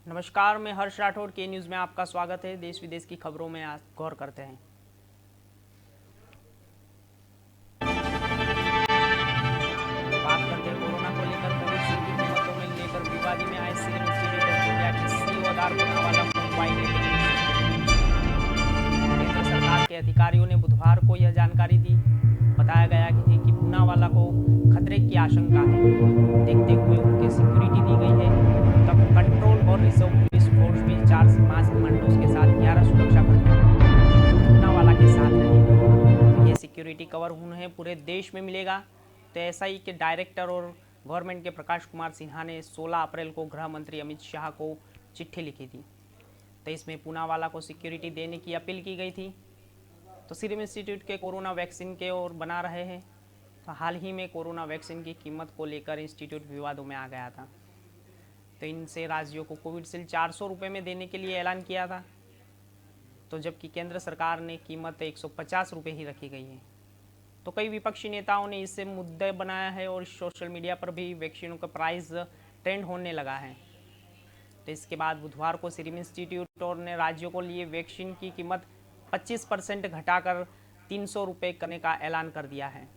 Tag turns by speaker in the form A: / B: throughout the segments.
A: नमस्कार, मैं हर्ष राठौड़ के न्यूज़ में आपका स्वागत है। देश विदेश की खबरों में आज गौर करते हैं। बात करते हैं कोरोना को लेकर कोविशील्ड की कीमतों में लेकर विवाद में आए सीरम इंस्टीट्यूट ऑफ इंडिया के सीईओ आधार पूनावाला मुंबई में केंद्र सरकार के अधिकारियों ने बुधवार को यह जानकारी दी। बताया गया कि पूनावाला को खतरे की आशंका है, देखते हुए उनके सिक्योरिटी दी गई है। तब कंट्रोल और रिजर्व पुलिस फोर्स भी 4 मास कमांडोज के साथ 11 सुरक्षाकर्मी पूनावाला के साथ रहेंगे। ये सिक्योरिटी कवर उन्हें पूरे देश में मिलेगा। तो एसआई के डायरेक्टर और गवर्नमेंट के प्रकाश कुमार सिन्हा ने 16 अप्रैल को गृह मंत्री अमित शाह को चिट्ठी लिखी थी। तो इसमें पूनावाला को सिक्योरिटी देने की अपील की गई थी। तो सीरम इंस्टीट्यूट के कोरोना वैक्सीन के ओर बना रहे हैं। तो हाल ही में कोरोना वैक्सीन की कीमत को लेकर इंस्टीट्यूट विवादों में आ गया था। तो इनसे राज्यों को कोविशील्ड 400 रुपये में देने के लिए ऐलान किया था। तो जबकि केंद्र सरकार ने कीमत 150 रुपये ही रखी गई है। तो कई विपक्षी नेताओं ने इससे मुद्दे बनाया है और सोशल मीडिया पर भी वैक्सीनों का प्राइस ट्रेंड होने लगा है। तो इसके बाद बुधवार को सीरम इंस्टीट्यूट और ने राज्यों को लिए वैक्सीन की कीमत 25% घटाकर 300 रुपये करने का ऐलान कर दिया है।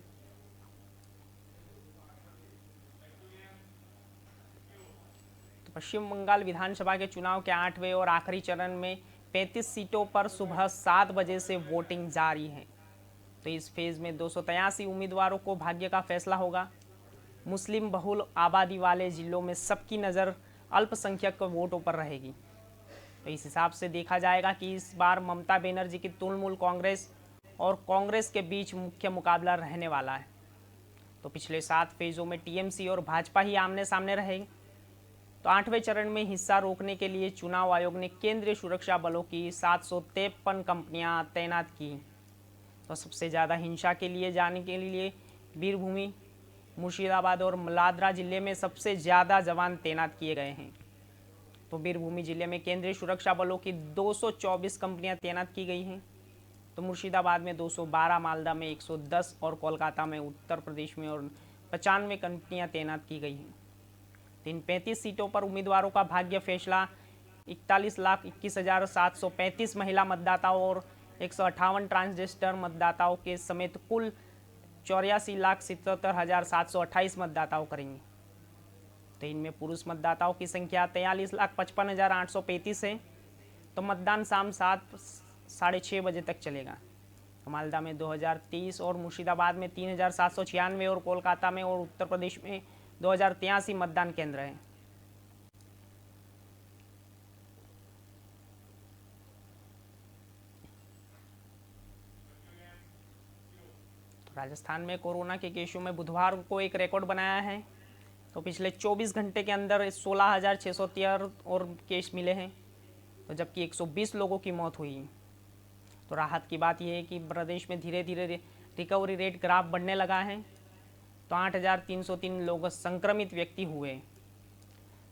A: तो पश्चिम बंगाल विधानसभा के चुनाव के 8वें और आखिरी चरण में 35 सीटों पर सुबह 7 बजे से वोटिंग जारी है। तो इस फेज में 283 उम्मीदवारों को भाग्य का फैसला होगा। मुस्लिम बहुल आबादी वाले जिलों में सबकी नज़र अल्पसंख्यक वोटों पर रहेगी। तो इस हिसाब से देखा जाएगा कि इस बार ममता बनर्जी की तुलमुल कांग्रेस और कांग्रेस के बीच मुख्य मुकाबला रहने वाला है। तो पिछले 7 फेजों में टीएमसी और भाजपा ही आमने सामने रहेंगे। तो 8वें चरण में हिस्सा रोकने के लिए चुनाव आयोग ने केंद्रीय सुरक्षा बलों की 753 कंपनियां तैनात की। तो सबसे ज़्यादा हिंसा के लिए जाने के लिए वीरभूमि, मुर्शिदाबाद और मलादरा जिले में सबसे ज़्यादा जवान तैनात किए गए हैं। तो वीरभूमि जिले में केंद्रीय सुरक्षा बलों की 224 कंपनियां तैनात की गई हैं। तो मुर्शिदाबाद में 212, मालदा में 110 और कोलकाता में उत्तर प्रदेश में और 95 कंपनियां तैनात की गई हैं। तो इन 35 सीटों पर उम्मीदवारों का भाग्य फैसला 41,21,735 महिला मतदाताओं और 158 ट्रांसजेंडर मतदाताओं के समेत कुल 84,77,728 मतदाताओं करेंगे। तो इनमें पुरुष मतदाताओं की संख्या 43,55,835 है। तो मतदान शाम 7 साढ़े 6 बजे तक चलेगा। तो मालदा में 2030 और मुर्शिदाबाद में 3,796 और कोलकाता में और उत्तर प्रदेश में 2083 मतदान केंद्र हैं। तो राजस्थान में कोरोना के केसों में बुधवार को एक रिकॉर्ड बनाया है। तो पिछले 24 घंटे के अंदर 16,613 और केस मिले हैं। तो जबकि 120 लोगों की मौत हुई। तो राहत की बात यह है कि प्रदेश में धीरे धीरे रिकवरी रेट ग्राफ बढ़ने लगा है। तो 8,303 लोग संक्रमित व्यक्ति हुए।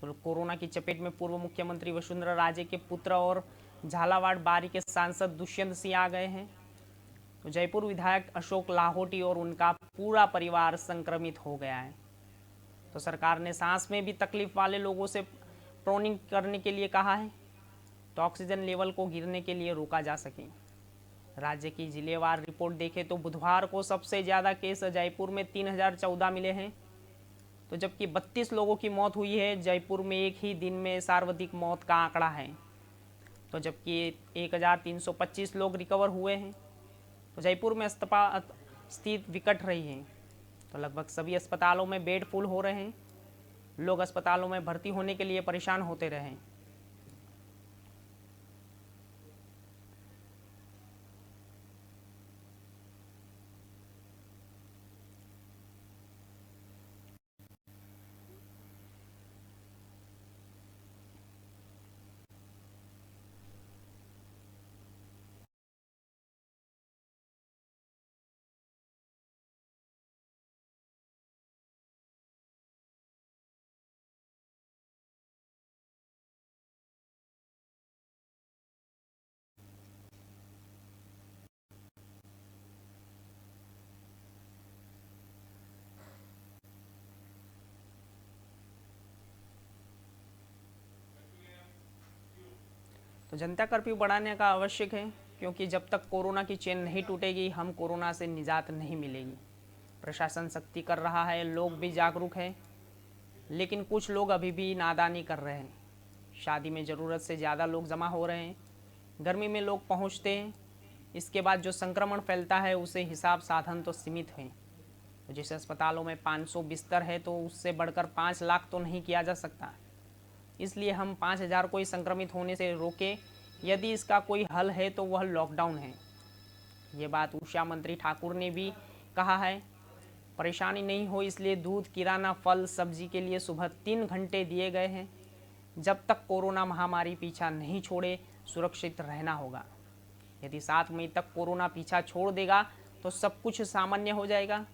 A: तो कोरोना की चपेट में पूर्व मुख्यमंत्री वसुंधरा राजे के पुत्र और झालावाड़ बारी के सांसद दुष्यंत सिंह आ गए हैं। तो जयपुर विधायक अशोक लाहोटी और उनका पूरा परिवार संक्रमित हो गया है। तो सरकार ने सांस में भी तकलीफ वाले लोगों से प्रोनिंग करने के लिए कहा है, तो ऑक्सीजन लेवल को गिरने के लिए रोका जा सके। राज्य की जिलेवार रिपोर्ट देखें तो बुधवार को सबसे ज़्यादा केस जयपुर में 3,014 मिले हैं। तो जबकि 32 लोगों की मौत हुई है। जयपुर में एक ही दिन में सर्वाधिक मौत का आंकड़ा है। तो जबकि 1,325 लोग रिकवर हुए हैं। तो जयपुर में स्थिति विकट रही है। तो लगभग सभी अस्पतालों में बेड फुल हो रहे हैं। लोग अस्पतालों में भर्ती होने के लिए परेशान होते रहे। तो जनता कर्फ्यू बढ़ाने का आवश्यक है, क्योंकि जब तक कोरोना की चेन नहीं टूटेगी हम कोरोना से निजात नहीं मिलेगी। प्रशासन सख्ती कर रहा है, लोग भी जागरूक हैं, लेकिन कुछ लोग अभी भी नादानी कर रहे हैं। शादी में ज़रूरत से ज़्यादा लोग जमा हो रहे हैं, गर्मी में लोग पहुंचते हैं, इसके बाद जो संक्रमण फैलता है उसे हिसाब साधन तो सीमित हैं। तो जैसे अस्पतालों में 500 बिस्तर है तो उससे बढ़कर 5 लाख तो नहीं किया जा सकता, इसलिए हम 5,000 को ही संक्रमित होने से रोके। यदि इसका कोई हल है तो वह लॉकडाउन है। ये बात ऊर्जा मंत्री ठाकुर ने भी कहा है। परेशानी नहीं हो इसलिए दूध, किराना, फल, सब्जी के लिए सुबह 3 घंटे दिए गए हैं। जब तक कोरोना महामारी पीछा नहीं छोड़े सुरक्षित रहना होगा। यदि 7 मई तक कोरोना पीछा छोड़ देगा तो सब कुछ सामान्य हो जाएगा।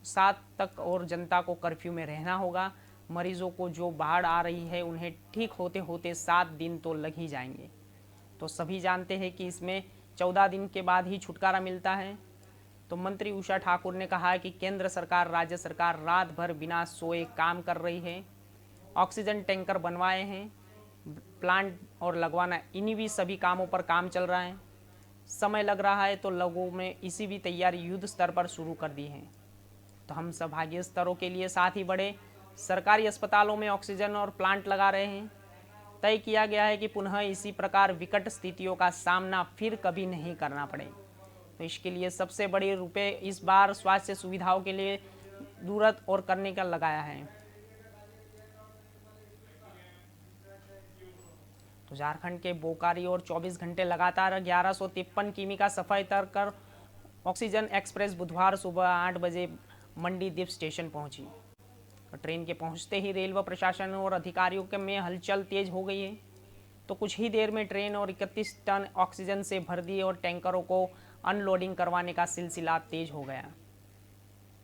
A: 7 तक और जनता को कर्फ्यू में रहना होगा। मरीजों को जो बाढ़ आ रही है उन्हें ठीक होते होते 7 दिन तो लग ही जाएंगे। तो सभी जानते हैं कि इसमें 14 दिन के बाद ही छुटकारा मिलता है। तो मंत्री उषा ठाकुर ने कहा है कि केंद्र सरकार, राज्य सरकार रात भर बिना सोए काम कर रही है। ऑक्सीजन टैंकर बनवाए हैं, प्लांट और लगवाना, इन्हीं भी सभी कामों पर काम चल रहा है। समय लग रहा है तो लोगों में इसी भी तैयारी युद्ध स्तर पर शुरू कर दी है। तो हम संभागीय स्तरों के लिए साथ ही बढ़े। सरकारी अस्पतालों में ऑक्सीजन और प्लांट लगा रहे हैं। तय किया गया है कि पुनः इसी प्रकार विकट स्थितियों का सामना फिर कभी नहीं करना पड़े। तो इसके लिए सबसे बड़े रुपए इस बार स्वास्थ्य सुविधाओं के लिए जरूरत और करने का लगाया है। तो झारखंड के बोकारो और 24 घंटे लगातार 1153 किमी का सफाई तय कर ऑक्सीजन एक्सप्रेस बुधवार सुबह 8 बजे मंडी दीप स्टेशन पहुंची। ट्रेन के पहुंचते ही रेलवे प्रशासन और अधिकारियों के में हलचल तेज हो गई है। तो कुछ ही देर में ट्रेन और 31 टन ऑक्सीजन से भर दी और टैंकरों को अनलोडिंग करवाने का सिलसिला तेज हो गया।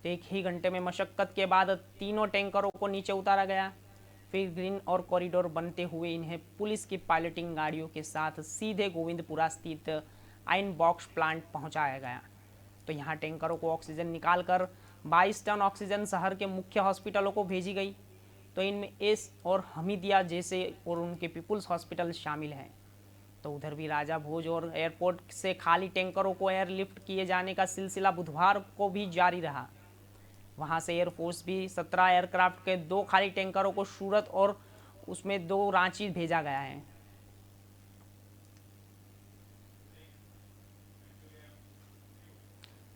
A: तो 1 ही घंटे में मशक्कत के बाद तीनों टैंकरों को नीचे उतारा गया। फिर ग्रीन और कॉरिडोर बनते हुए इन्हें पुलिस की पायलटिंग गाड़ियों के साथ सीधे गोविंदपुरा स्थित आयन बॉक्स प्लांट पहुंचाया गया। तो यहाँ टैंकरों को ऑक्सीजन निकालकर 22 टन ऑक्सीजन शहर के मुख्य हॉस्पिटलों को भेजी गई। तो इनमें एस और हमीदिया जैसे और उनके पीपुल्स हॉस्पिटल शामिल हैं। तो उधर भी राजा भोज और एयरपोर्ट से खाली टैंकरों को एयरलिफ्ट किए जाने का सिलसिला बुधवार को भी जारी रहा। वहां से एयरफोर्स भी 17 एयरक्राफ्ट के 2 खाली टैंकरों को सूरत और उसमें 2 रांची भेजा गया है।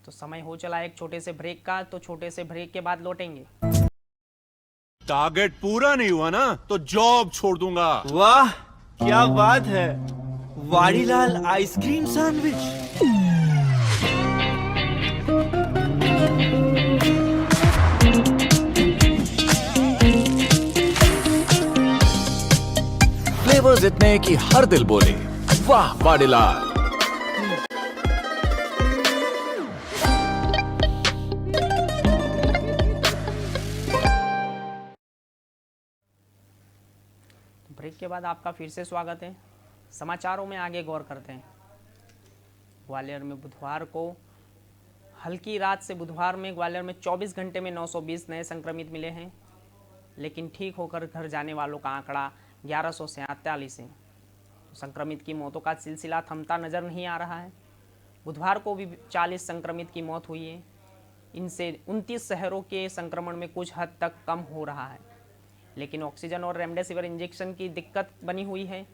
A: तो समय हो चला एक छोटे से ब्रेक का, तो छोटे से ब्रेक के बाद लौटेंगे।
B: टारगेट पूरा नहीं हुआ ना तो जॉब छोड़ दूंगा।
C: वाह क्या बात है, वाड़ीलाल आइसक्रीम सैंडविच।
D: फ्लेवर्स इतने कि हर दिल बोले वाह वाड़ीलाल।
A: ब्रेक के बाद आपका फिर से स्वागत है। समाचारों में आगे गौर करते हैं। ग्वालियर में बुधवार को हल्की रात से बुधवार में ग्वालियर में 24 घंटे में 920 नए संक्रमित मिले हैं, लेकिन ठीक होकर घर जाने वालों का आंकड़ा 1143 है। संक्रमित की मौतों का सिलसिला थमता नजर नहीं आ रहा है। बुधवार को भी 40 संक्रमित की मौत हुई है। इनसे 29 शहरों के संक्रमण में कुछ हद तक कम हो रहा है, लेकिन ऑक्सीजन और रेमडेसिविर इंजेक्शन की दिक्कत बनी हुई है।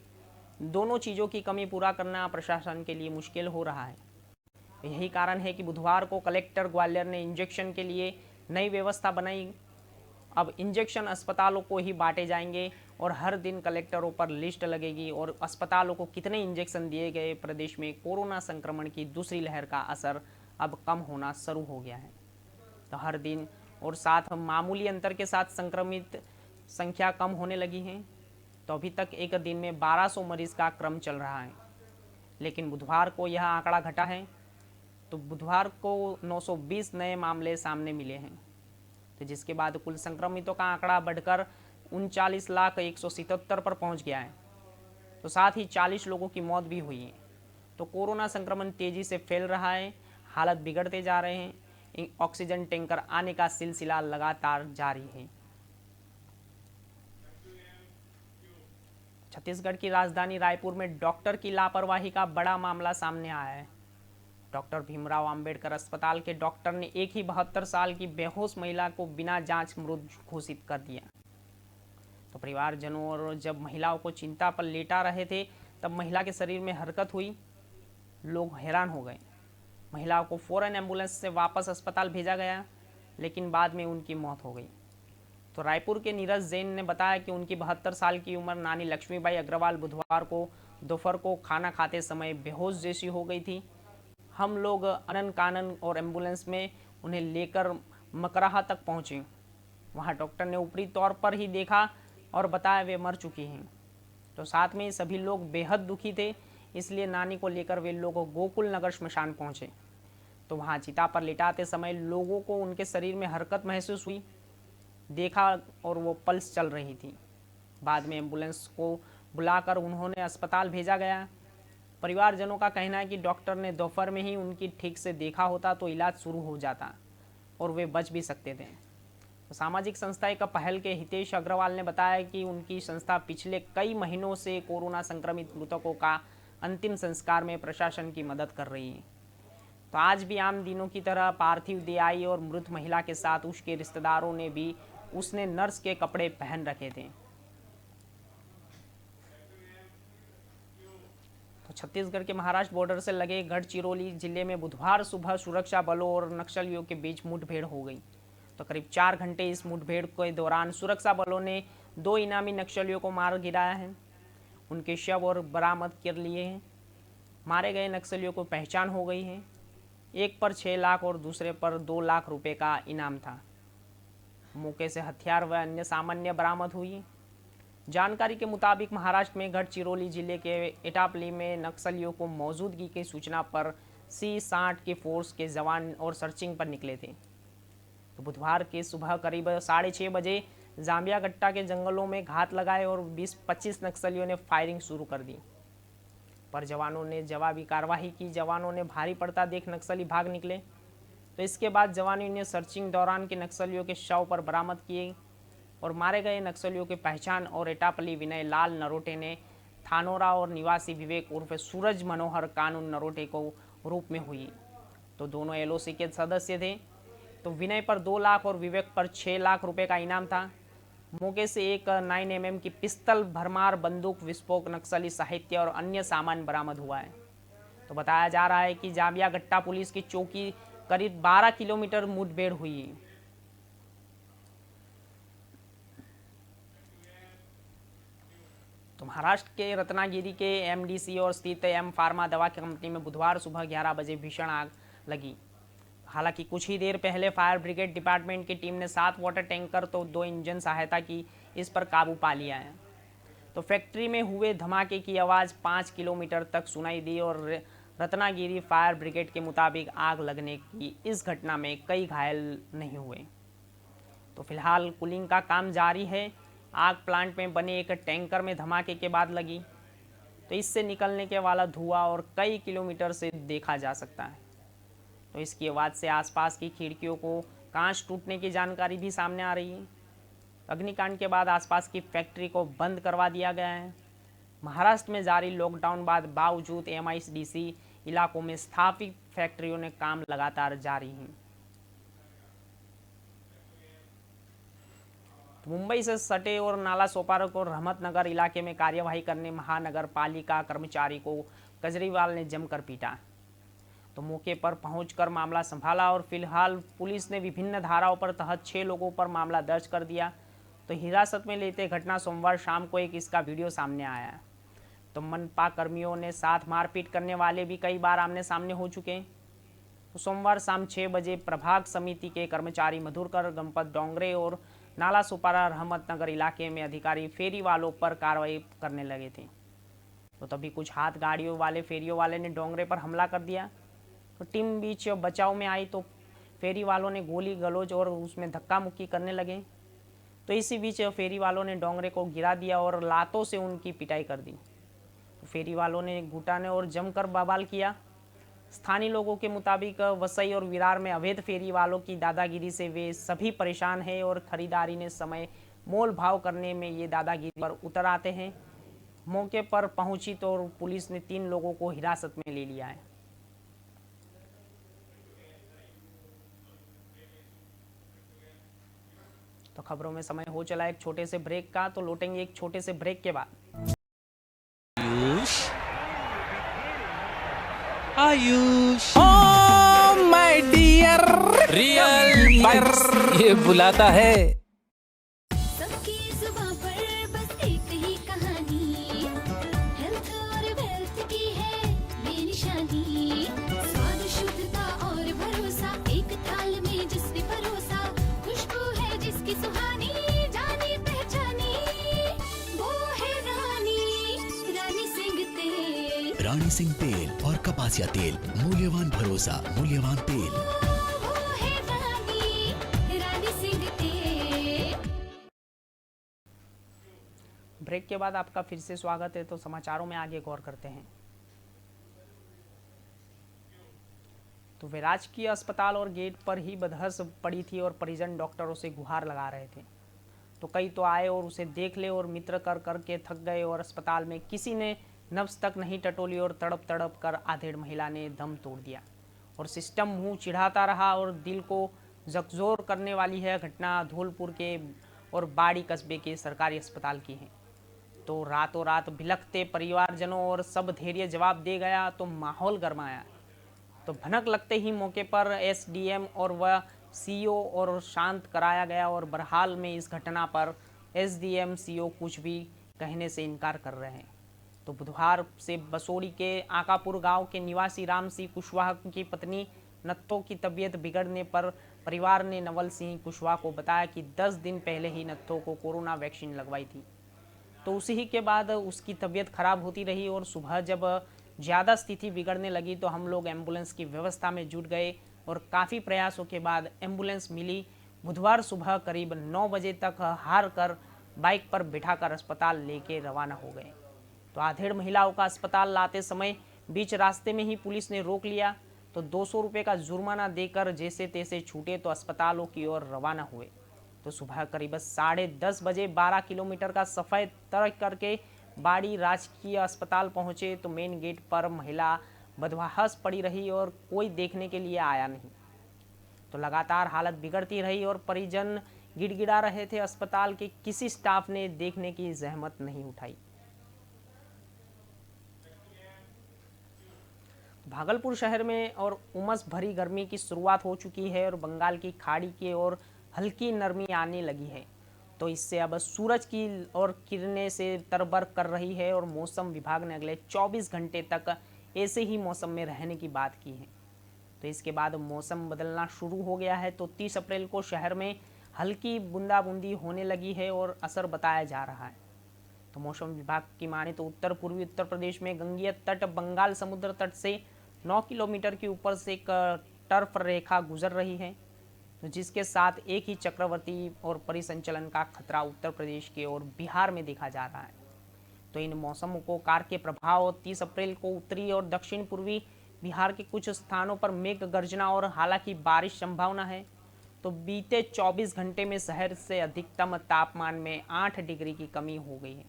A: दोनों चीज़ों की कमी पूरा करना प्रशासन के लिए मुश्किल हो रहा है। यही कारण है कि बुधवार को कलेक्टर ग्वालियर ने इंजेक्शन के लिए नई व्यवस्था बनाई। अब इंजेक्शन अस्पतालों को ही बांटे जाएंगे और हर दिन कलेक्टरों पर लिस्ट लगेगी और अस्पतालों को कितने इंजेक्शन दिए गए। प्रदेश में कोरोना संक्रमण की दूसरी लहर का असर अब कम होना शुरू हो गया है। तो हर दिन और साथ मामूली अंतर के साथ संक्रमित संख्या कम होने लगी है। तो अभी तक एक दिन में 1200 मरीज का क्रम चल रहा है, लेकिन बुधवार को यह आंकड़ा घटा है। तो बुधवार को 920 नए मामले सामने मिले हैं, तो जिसके बाद कुल संक्रमितों का आंकड़ा बढ़कर 39,177 पर पहुंच गया है। तो साथ ही 40 लोगों की मौत भी हुई है। तो कोरोना संक्रमण तेजी से फैल रहा है, हालत बिगड़ते जा रहे हैं। ऑक्सीजन टैंकर आने का सिलसिला लगातार जारी है। छत्तीसगढ़ की राजधानी रायपुर में डॉक्टर की लापरवाही का बड़ा मामला सामने आया है। डॉक्टर भीमराव अंबेडकर अस्पताल के डॉक्टर ने एक ही 72 साल की बेहोश महिला को बिना जांच मृत घोषित कर दिया। तो परिवारजनों और जब महिलाओं को चिंता पर लेटा रहे थे तब महिला के शरीर में हरकत हुई। लोग हैरान हो गए। महिलाओं को फौरन एम्बुलेंस से वापस अस्पताल भेजा गया, लेकिन बाद में उनकी मौत हो गई। तो रायपुर के नीरज जैन ने बताया कि उनकी 72 साल की उम्र नानी लक्ष्मीबाई अग्रवाल बुधवार को दोपहर को खाना खाते समय बेहोश जैसी हो गई थी। हम लोग अनन कानन और एम्बुलेंस में उन्हें लेकर मकराहा तक पहुंचे। वहां डॉक्टर ने ऊपरी तौर पर ही देखा और बताया वे मर चुकी हैं। तो साथ में सभी लोग बेहद दुखी थे, इसलिए नानी को लेकर वे लोग गोकुल नगर श्मशान पहुंचे। तो वहां चिता पर लिटाते समय लोगों को उनके शरीर में हरकत महसूस हुई, देखा और वो पल्स चल रही थी। बाद में एम्बुलेंस को बुलाकर उन्होंने अस्पताल भेजा गया। परिवारजनों का कहना है कि डॉक्टर ने दोपहर में ही उनकी ठीक से देखा होता तो इलाज शुरू हो जाता और वे बच भी सकते थे। तो सामाजिक संस्था एक पहल के हितेश अग्रवाल ने बताया कि उनकी संस्था पिछले कई महीनों से कोरोना संक्रमित मृतकों का अंतिम संस्कार में प्रशासन की मदद कर रही है। तो आज भी आम दिनों की तरह पार्थिव दे आई और मृत महिला के साथ उसके रिश्तेदारों ने भी उसने नर्स के कपड़े पहन रखे थे। तो छत्तीसगढ़ के महाराष्ट्र बॉर्डर से लगे गढ़चिरौली जिले में बुधवार सुबह सुरक्षा बलों और नक्सलियों के बीच मुठभेड़ हो गई। तो करीब 4 घंटे इस मुठभेड़ के दौरान सुरक्षा बलों ने 2 इनामी नक्सलियों को मार गिराया है। उनके शव और बरामद कर लिए हैं। मारे गए नक्सलियों को पहचान हो गई है। एक पर 6 लाख और दूसरे पर 2 लाख रुपए का इनाम था। मौके से हथियार व अन्य सामान्य बरामद हुई। जानकारी के मुताबिक महाराष्ट्र में गढ़चिरौली जिले के एटापल्ली में नक्सलियों को मौजूदगी की सूचना पर C-60 के फोर्स के जवान और सर्चिंग पर निकले थे। तो बुधवार की सुबह करीब 6:30 बजे जाम्बिया गट्टा के जंगलों में घात लगाए और 20-25 नक्सलियों ने फायरिंग शुरू कर दी, पर जवानों ने जवाबी कार्रवाई की। जवानों ने भारी पड़ता देख नक्सली भाग निकले। तो इसके बाद जवानों ने सर्चिंग दौरान के नक्सलियों के शव पर बरामद किए और मारे गए नक्सलियों की पहचान और एटापल्ली विनय लाल नरोटे ने थानोरा और निवासी विवेक उर्फ सूरज मनोहर कानून नरोटे को रूप में हुई। तो दोनों LOC के सदस्य थे। तो विनय पर 2 लाख और विवेक पर 6 लाख रुपए का इनाम था। मौके से एक 9mm की पिस्तल, भरमार बंदूक, विस्फोटक, नक्सली साहित्य और अन्य सामान बरामद हुआ है। तो बताया जा रहा है कि जाम्बिया गट्टा पुलिस की चौकी करीब 12 किलोमीटर मुठभेड़ हुई। तो महाराष्ट्र के रत्नागिरी के MDC और स्थित M फार्मा दवा कंपनी में बुधवार सुबह 11 बजे भीषण आग लगी। हालांकि कुछ ही देर पहले फायर ब्रिगेड डिपार्टमेंट की टीम ने 7 वाटर टैंकर तो 2 इंजन सहायता की इस पर काबू पा लिया है। तो फैक्ट्री में हुए धमाके की आवाज़ 5 किलोमीटर तक सुनाई दी और रत्नागिरी फायर ब्रिगेड के मुताबिक आग लगने की इस घटना में कई घायल नहीं हुए। तो फिलहाल कूलिंग का काम जारी है। आग प्लांट में बने एक टैंकर में धमाके के बाद लगी। तो इससे निकलने के वाला धुआं और कई किलोमीटर से देखा जा सकता है। तो इसकी आवाज़ से आसपास की खिड़कियों को कांच टूटने की जानकारी भी सामने आ रही है। अग्निकांड के बाद आसपास की फैक्ट्री को बंद करवा दिया गया है। महाराष्ट्र में जारी लॉकडाउन बाद बावजूद MIDC इलाकों में स्थापित फैक्ट्रियों ने काम लगातार जारी है। तो मुंबई से सटे और नाला सोपारा और रहमतनगर इलाके में कार्यवाही करने महानगर पालिका कर्मचारी को केजरीवाल ने जमकर पीटा। तो मौके पर पहुंचकर मामला संभाला और फिलहाल पुलिस ने विभिन्न धाराओं पर तहत 6 लोगों पर मामला दर्ज कर दिया। तो हिरासत में लेते घटना सोमवार शाम को एक इसका वीडियो सामने आया। तो मनपा कर्मियों ने साथ मारपीट करने वाले भी कई बार आमने सामने हो चुके हैं। तो सोमवार शाम 6 बजे प्रभाग समिति के कर्मचारी मधुकर गणपत डोंगरे और नाला सुपारा रहमतनगर इलाके में अधिकारी फेरी वालों पर कार्रवाई करने लगे थे। तो तभी कुछ हाथ गाड़ियों वाले फेरियों वाले ने डोंगरे पर हमला कर दिया। तो टीम बीच बचाव में आई तो फेरी वालों ने गोली गलौज और उसमें धक्का मुक्की करने लगे। तो इसी बीच फेरी वालों ने डोंगरे को गिरा दिया और लातों से उनकी पिटाई कर दी। तो फेरी वालों ने घुटाने और जमकर बवाल किया। स्थानीय लोगों के मुताबिक वसई और विरार में अवैध फेरी वालों की दादागिरी से वे सभी परेशान हैं और खरीदारी ने समय मोल भाव करने में ये दादागिरी पर उतर आते हैं। मौके पर पहुंची तो पुलिस ने 3 लोगों को हिरासत में ले लिया है। तो खबरों में समय हो चला एक छोटे से ब्रेक का, तो लौटेंगे एक छोटे से ब्रेक के बाद।
C: Ayush
D: oh my dear real ये बुलाता है।
E: सबकी जुबां पर बस एक ही कहानी, हेल्थ और वेल्थ की है ये निशानी। स्वाद शुद्धता और भरोसा एक थाल में जिसने परोसा, खुशबू है जिसकी सुहानी, जानी पहचानी वो है रानी सिंह तेल।
F: रानी सिंह तेल और कपासिया तेल, मूल्यवान भरोसा, मूल्यवान तेल।
E: वो है रानी सिंह तेल।
A: ब्रेक के बाद आपका फिर से स्वागत है। तो समाचारों में आगे गौर करते हैं। तो वे राजकीय अस्पताल और गेट पर ही बदहस पड़ी थी और परिजन डॉक्टरों से गुहार लगा रहे थे। तो कई तो आए और उसे देख ले और मित्र कर करके थक गए और अस्पताल में किसी ने नब्ज तक नहीं टटोली और तड़प तड़प कर आधेड़ महिला ने दम तोड़ दिया और सिस्टम मुंह चिढ़ाता रहा। और दिल को झकझोर करने वाली है घटना धौलपुर के और बाड़ी कस्बे के सरकारी अस्पताल की है। तो रातों रात भिलखते परिवारजनों और सब धैर्य जवाब दे गया तो माहौल गरमाया। तो भनक लगते ही मौके पर एसडीएम और वह सीओ और शांत कराया गया और बहरहाल में इस घटना पर एसडीएम सीओ कुछ भी कहने से इनकार कर रहे हैं। तो बुधवार से बसोड़ी के आकापुर गांव के निवासी राम सिंह कुशवाहा की पत्नी नत्थो की तबीयत बिगड़ने पर परिवार ने नवल सिंह कुशवाहा को बताया कि 10 दिन पहले ही नत्थो को कोरोना वैक्सीन लगवाई थी। तो उसी के बाद उसकी तबीयत खराब होती रही और सुबह जब ज़्यादा स्थिति बिगड़ने लगी तो हम लोग एम्बुलेंस की व्यवस्था में जुट गए और काफ़ी प्रयासों के बाद एम्बुलेंस मिली। बुधवार सुबह करीब 9 बजे तक हार कर बाइक पर बिठाकर अस्पताल लेके रवाना हो गए। तो आधेड़ महिलाओं का अस्पताल लाते समय बीच रास्ते में ही पुलिस ने रोक लिया। तो 200 रुपये का जुर्माना देकर जैसे तैसे छूटे तो अस्पतालों की ओर रवाना हुए। तो सुबह करीब 10:30 बजे 12 किलोमीटर का सफ़र तय करके बाड़ी राजकीय अस्पताल पहुंचे तो मेन गेट पर महिला बदहवास पड़ी रही और कोई देखने के लिए आया नहीं। तो लगातार हालत बिगड़ती रही और परिजन गिड़गिड़ा रहे थे। अस्पताल के किसी स्टाफ ने देखने की जहमत नहीं उठाई। भागलपुर शहर में और उमस भरी गर्मी की शुरुआत हो चुकी है और बंगाल की खाड़ी की ओर हल्की नरमी आने लगी है। तो इससे अब सूरज की और किरणें से तरबर कर रही है और मौसम विभाग ने अगले 24 घंटे तक ऐसे ही मौसम में रहने की बात की है। तो इसके बाद मौसम बदलना शुरू हो गया है। तो 30 अप्रैल को शहर में हल्की बूंदाबूंदी होने लगी है और असर बताया जा रहा है। तो मौसम विभाग की माने तो उत्तर पूर्वी उत्तर प्रदेश में गंगीय तट बंगाल समुद्र तट से 9 किलोमीटर के ऊपर से एक टर्फ रेखा गुजर रही है, तो जिसके साथ एक ही चक्रवर्ती और परिसंचलन का खतरा उत्तर प्रदेश के और बिहार में देखा जा रहा है। तो इन मौसमों को कार के प्रभाव 30 अप्रैल को उत्तरी और दक्षिण पूर्वी बिहार के कुछ स्थानों पर मेघ गर्जना और हालांकि बारिश संभावना है। तो बीते 24 घंटे में शहर से अधिकतम तापमान में 8 डिग्री की कमी हो गई है।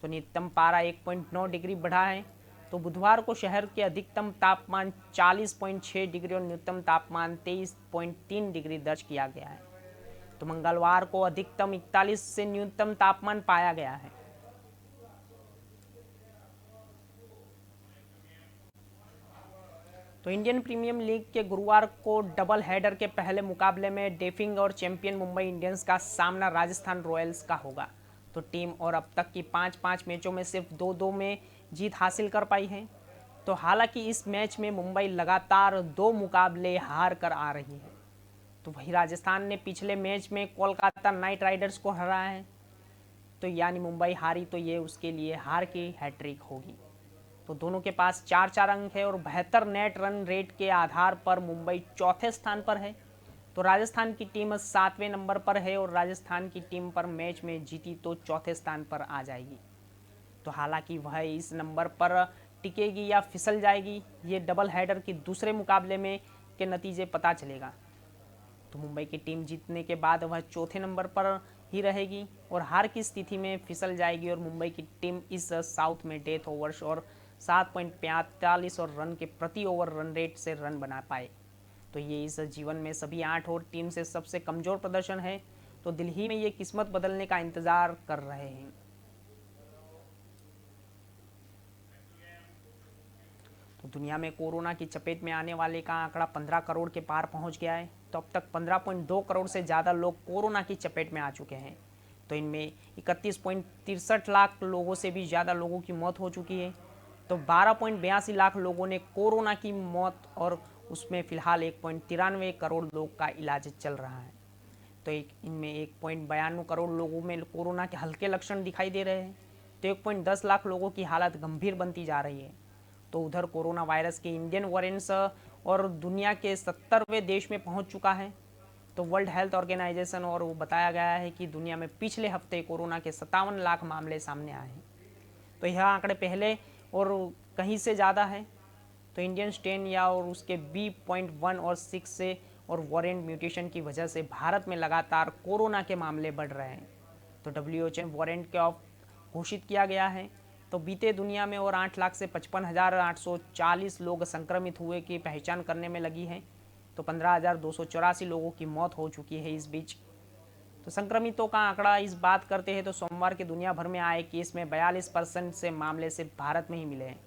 A: तो न्यूनतम पारा 1.9 डिग्री बढ़ा है। तो बुधवार को शहर के अधिकतम तापमान 40.6 डिग्री और न्यूनतम तापमान 23.3 डिग्री दर्ज किया गया है। तो मंगलवार को अधिकतम 41 से न्यूनतम तापमान पाया गया है। तो इंडियन प्रीमियर लीग के गुरुवार को डबल हेडर के पहले मुकाबले में डेफिंग और चैंपियन मुंबई इंडियंस का सामना राजस्थान रॉयल्स का होगा। तो टीम और अब तक की 5-5 मैचों में सिर्फ 2-2 में जीत हासिल कर पाई है। तो हालांकि इस मैच में मुंबई लगातार 2 मुकाबले हार कर आ रही है। तो वही राजस्थान ने पिछले मैच में कोलकाता नाइट राइडर्स को हराया है। तो यानी मुंबई हारी तो ये उसके लिए हार की हैट्रिक होगी। तो दोनों के पास 4-4 अंक है और बेहतर नेट रन रेट के आधार पर मुंबई चौथे स्थान पर है। तो राजस्थान की टीम 7वें नंबर पर है और राजस्थान की टीम पर मैच में जीती तो चौथे स्थान पर आ जाएगी। तो हालांकि वह इस नंबर पर टिकेगी या फिसल जाएगी, ये डबल हेडर के दूसरे मुकाबले में के नतीजे पता चलेगा। तो मुंबई की टीम जीतने के बाद वह चौथे नंबर पर ही रहेगी और हार की स्थिति में फिसल जाएगी और मुंबई की टीम इस साउथ में डेथ ओवर्स और 7.45 और रन के प्रति ओवर रन रेट से रन बना पाए। तो ये इस जीवन में सभी 8 और टीम से सबसे कमज़ोर प्रदर्शन है। तो दिल्ली में ये किस्मत बदलने का इंतज़ार कर रहे हैं। तो दुनिया में कोरोना की चपेट में आने वाले का आंकड़ा 15 करोड़ के पार पहुंच गया है। तो अब तक 15.2 करोड़ से ज़्यादा लोग कोरोना की चपेट में आ चुके हैं। तो इनमें 31.63 लाख लोगों से भी ज़्यादा लोगों की मौत हो चुकी है। तो 12.82 लाख लोगों ने कोरोना की मौत और उसमें फ़िलहाल 1.93 करोड़ लोग का इलाज चल रहा है। तो इनमें 1.92 करोड़ लोगों में कोरोना के हल्के लक्षण दिखाई दे रहे हैं। तो 1.10 लाख लोगों की हालत गंभीर बनती जा रही है। तो उधर कोरोना वायरस के इंडियन वेरिएंट्स और दुनिया के 70वें देश में पहुंच चुका है। तो वर्ल्ड हेल्थ ऑर्गेनाइजेशन और वो बताया गया है कि दुनिया में पिछले हफ्ते कोरोना के 57 लाख मामले सामने आए हैं। तो यह आंकड़े पहले और कहीं से ज़्यादा है। तो इंडियन स्ट्रेन या और उसके B.1 और 6 से और वेरिएंट म्यूटेशन की वजह से भारत में लगातार कोरोना के मामले बढ़ रहे हैं। तो WHO वेरिएंट के ऑफ घोषित किया गया है। तो बीते दुनिया में और 8 लाख से 55,840 लोग संक्रमित हुए की पहचान करने में लगी है। तो 15,284 लोगों की मौत हो चुकी है इस बीच। तो संक्रमितों का आंकड़ा इस बात करते हैं तो सोमवार के दुनिया भर में आए केस में 42% से मामले सिर्फ भारत में ही मिले हैं।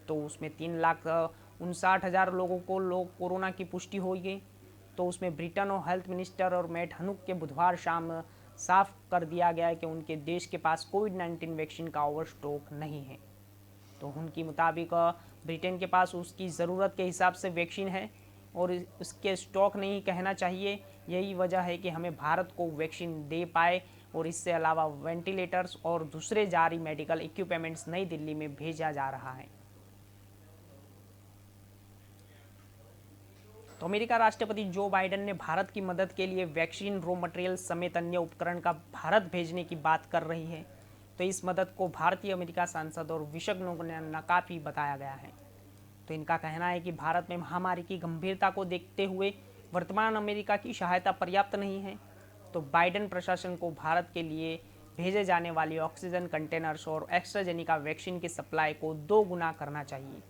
A: तो उसमें 3,59,000 लोगों को कोरोना की पुष्टि हो गई। तो उसमें ब्रिटेन और हेल्थ मिनिस्टर और मैट हनुक के बुधवार शाम साफ कर दिया गया है कि उनके देश के पास कोविड-19 वैक्सीन का ओवर स्टॉक नहीं है। तो उनके मुताबिक ब्रिटेन के पास उसकी ज़रूरत के हिसाब से वैक्सीन है और उसके स्टॉक नहीं कहना चाहिए। यही वजह है कि हमें भारत को वैक्सीन दे पाए और इससे अलावा वेंटिलेटर्स और दूसरे जारी मेडिकल इक्विपमेंट्स नई दिल्ली में भेजा जा रहा है। तो अमेरिका राष्ट्रपति जो बाइडेन ने भारत की मदद के लिए वैक्सीन, रॉ मटेरियल समेत अन्य उपकरण का भारत भेजने की बात कर रही है। तो इस मदद को भारतीय अमेरिका सांसद और विशेषज्ञों ने नाकाफी बताया गया है। तो इनका कहना है कि भारत में महामारी की गंभीरता को देखते हुए वर्तमान अमेरिका की सहायता पर्याप्त नहीं है। तो बाइडेन प्रशासन को भारत के लिए भेजे जाने वाली ऑक्सीजन कंटेनर्स और एस्ट्राजेनेका वैक्सीन की सप्लाई को 2 गुना करना चाहिए।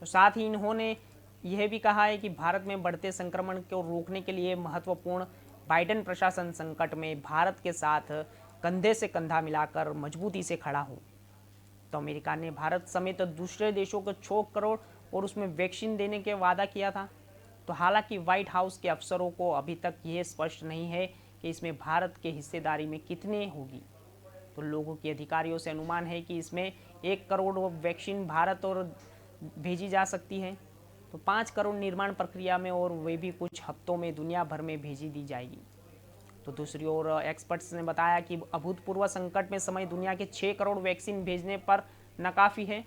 A: तो साथ ही इन्होंने यह भी कहा है कि भारत में बढ़ते संक्रमण को रोकने के लिए महत्वपूर्ण बाइडेन प्रशासन संकट में भारत के साथ कंधे से कंधा मिलाकर मजबूती से खड़ा हो। तो अमेरिका ने भारत समेत दूसरे देशों को 6 करोड़ और उसमें वैक्सीन देने के वादा किया था। तो हालांकि व्हाइट हाउस के अफसरों को अभी तक यह स्पष्ट नहीं है कि इसमें भारत के हिस्सेदारी में कितने होगी। तो लोगों के अधिकारियों से अनुमान है कि इसमें 1 करोड़ वैक्सीन भारत और भेजी जा सकती है। तो 5 करोड़ निर्माण प्रक्रिया में और वे भी कुछ हफ्तों में दुनिया भर में भेजी दी जाएगी। तो दूसरी ओर एक्सपर्ट्स ने बताया कि अभूतपूर्व संकट में समय दुनिया के 6 करोड़ वैक्सीन भेजने पर नाकाफ़ी है।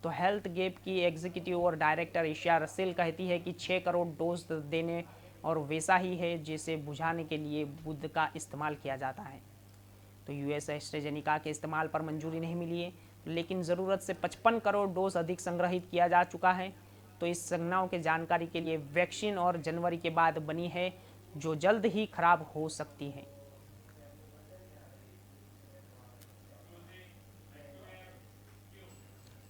A: तो हेल्थ गैप की एग्जीक्यूटिव और डायरेक्टर एशिया रसेल कहती है कि 6 करोड़ डोज देने और वैसा ही है जैसे बुझाने के लिए बुद्ध का इस्तेमाल किया जाता है। तो यूएस एस्ट्राजेनेका के इस्तेमाल पर मंजूरी नहीं मिली है, लेकिन ज़रूरत से 55 करोड़ डोज अधिक संग्रहित किया जा चुका है। तो इस संज्ञाओं के जानकारी के लिए वैक्सीन और जनवरी के बाद बनी है जो जल्द ही खराब हो सकती है।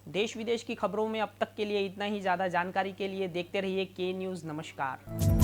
A: देश विदेश की खबरों में अब तक के लिए इतना ही। ज़्यादा जानकारी के लिए देखते रहिए के न्यूज़। नमस्कार।